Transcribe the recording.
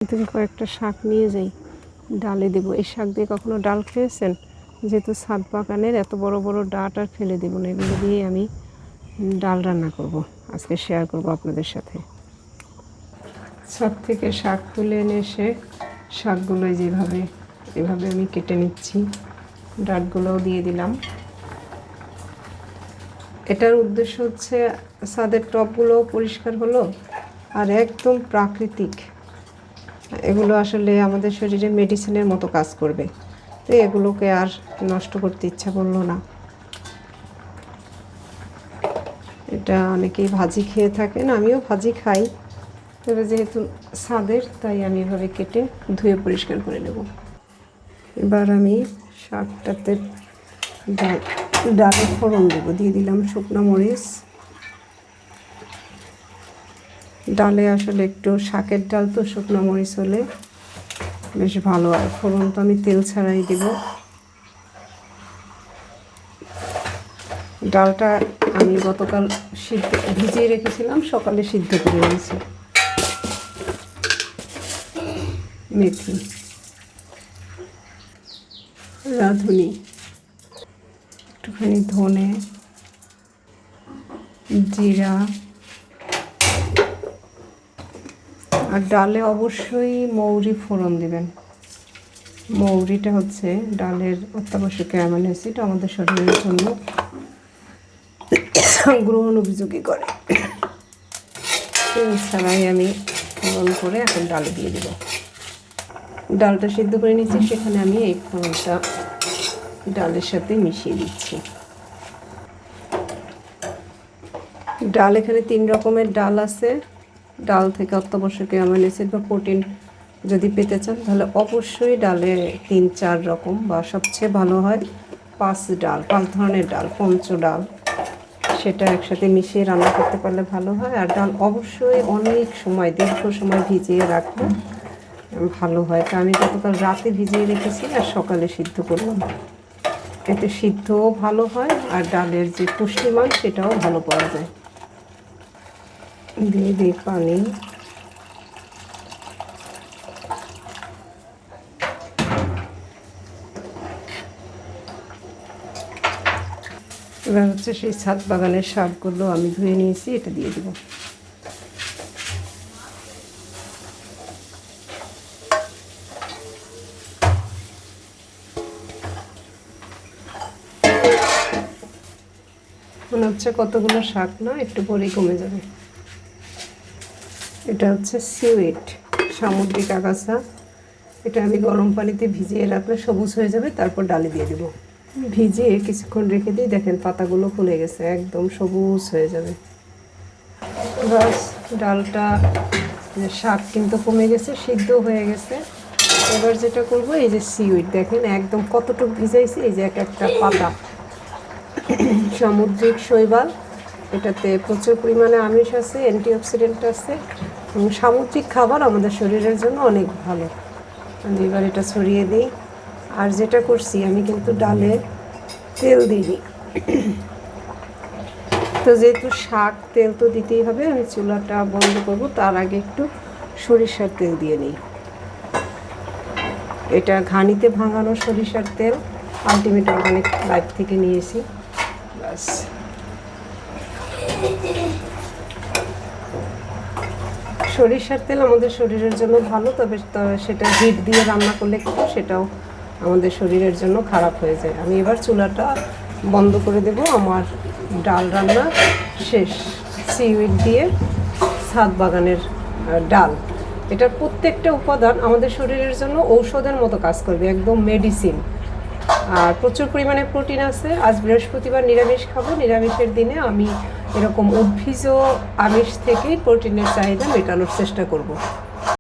থেকে কয়েকটা শাক নিয়ে যাই, ডালে দেবো। এই শাক দিয়ে কখনো ডাল খেয়েছেন? যেহেতু ছাদ বাগানের এত বড় বড় ডাঁট আর ফেলে দেবো না, এগুলো দিয়ে আমি ডাল রান্না করব। আজকে শেয়ার করব আপনাদের সাথে। ছাদ থেকে শাক তুলে এনে এসে শাকগুলো এভাবে আমি কেটে নিচ্ছি। ডাঁটগুলোও দিয়ে দিলাম। এটার উদ্দেশ্য হচ্ছে ছাদের টবগুলোও পরিষ্কার হলো আর একদম প্রাকৃতিক। এগুলো আসলে আমাদের শরীরে মেডিসিনের মতো কাজ করবে, তো এগুলোকে আর নষ্ট করতে ইচ্ছা করলো না। এটা অনেকেই ভাজি খেয়ে থাকেন, আমিও ভাজি খাই, তবে যেহেতু ছাদের তাই আমি এভাবে কেটে ধুয়ে পরিষ্কার করে নেব। এবার আমি শাকটাতে ডালে ফোড়ন দেবো। দিয়ে দিলাম শুকনো মরিচ। ডালে আসলে একটু শাকের ডাল তো শুকনো মরিচ হলে বেশ ভালো হয়। ফোড়ন তো আমি তেল ছাড়াই দেব। ডালটা আমি গতকাল ভিজিয়ে রেখেছিলাম, সকালে সিদ্ধ করে নিয়েছি। মেথি, রাঁধুনি, একটুখানি ধনে, জিরা, আর ডালে অবশ্যই মৌরি ফোড়ন দেবেন। মৌরিটা হচ্ছে ডালের অত্যাবশ্যকীয় অ্যামাইনো অ্যাসিড, আমাদের শরীরের জন্য গ্রহণ উপযোগী করে। তেল ছাড়াই আমি ফোড়ন করে এখন ডালে দিয়ে দেব। ডালটা সিদ্ধ করে নিচ্ছি, সেখানে আমি এই ফোড়নটা ডালের সাথে মিশিয়ে দিচ্ছি। ডাল এখানে 3 রকমের ডাল আছে। ডাল থেকে অত্যাবশ্যকীয় অ্যামাইনো অ্যাসিড বা প্রোটিন যদি পেতে চান তাহলে অবশ্যই ডালে 3-4 রকম, বা সবচেয়ে ভালো হয় 5 ধরনের ডাল, পঞ্চ ডাল, সেটা একসাথে মিশিয়ে রান্না করতে পারলে ভালো হয়। আর ডাল অবশ্যই অনেক সময়, দীর্ঘ সময় ভিজিয়ে রাখলে ভালো হয়। তা আমি গতকাল রাতে ভিজিয়ে রেখেছি আর সকালে সিদ্ধ করলাম। এতে সিদ্ধও ভালো হয় আর ডালের যে পুষ্টিমান সেটাও ভালো পাওয়া যায়। দিয়ে দিই পানি। এবার হচ্ছে সেই ছাদ বাগানের শাকগুলো আমি ধুয়ে নিয়েছি, এটা দিয়ে দেবো। মনে হচ্ছে কতগুলো শাক না, একটু পরেই কমে যাবে। এটা হচ্ছে সিউইড, সামুদ্রিক আগাছা। এটা আমি গরম পানিতে ভিজিয়ে রাখলে সবুজ হয়ে যাবে, তারপর ডালে দিয়ে দেবো। ভিজিয়ে কিছুক্ষণ রেখে দিই, দেখেন পাতাগুলো খুলে গেছে, একদম সবুজ হয়ে যাবে। বাস, ডালটা শাক কিন্তু কমে গেছে, সিদ্ধ হয়ে গেছে। এবার যেটা করব, এই যে সিউইড দেখেন একদম কতটুকু ভিজাইছি, এই যে একটা পাতা, সামুদ্রিক শৈবাল। এটাতে প্রচুর পরিমাণে আমিষ আছে, অ্যান্টিঅক্সিডেন্ট আছে, এবং সামুদ্রিক খাবার আমাদের শরীরের জন্য অনেক ভালো। আমি এবার এটা ছড়িয়ে দিই। আর যেটা করছি, আমি কিন্তু ডালে তেল দিই। তো যেহেতু শাক, তেল তো দিতেই হবে, আমি চুলাটা বন্ধ করব, তার আগে একটু সরিষার তেল দিয়ে নিই। এটা ঘানিতে ভাঙানো সরিষার তেল, আলটিমেট অর্গানিক লাইফ থেকে নিয়েছি। ব্যাস, সরিষার তেল আমাদের শরীরের জন্য ভালো, তবে সেটা হিট দিয়ে রান্না করলে কিন্তু সেটাও আমাদের শরীরের জন্য খারাপ হয়ে যায়। আমি এবার চুলাটা বন্ধ করে দেব। আমার ডাল রান্না শেষ। সিউইড দিয়ে ছাদ বাগানের ডাল, এটার প্রত্যেকটা উপাদান আমাদের শরীরের জন্য ঔষধের মতো কাজ করবে, একদম মেডিসিন। আর প্রচুর পরিমাণে প্রোটিন আছে। আজ বৃহস্পতিবার নিরামিষ খাবো, নিরামিষের দিনে আমি এরকম উদ্ভিজ্জ আমিষ থেকেই প্রোটিনের চাহিদা মেটানোর চেষ্টা করব।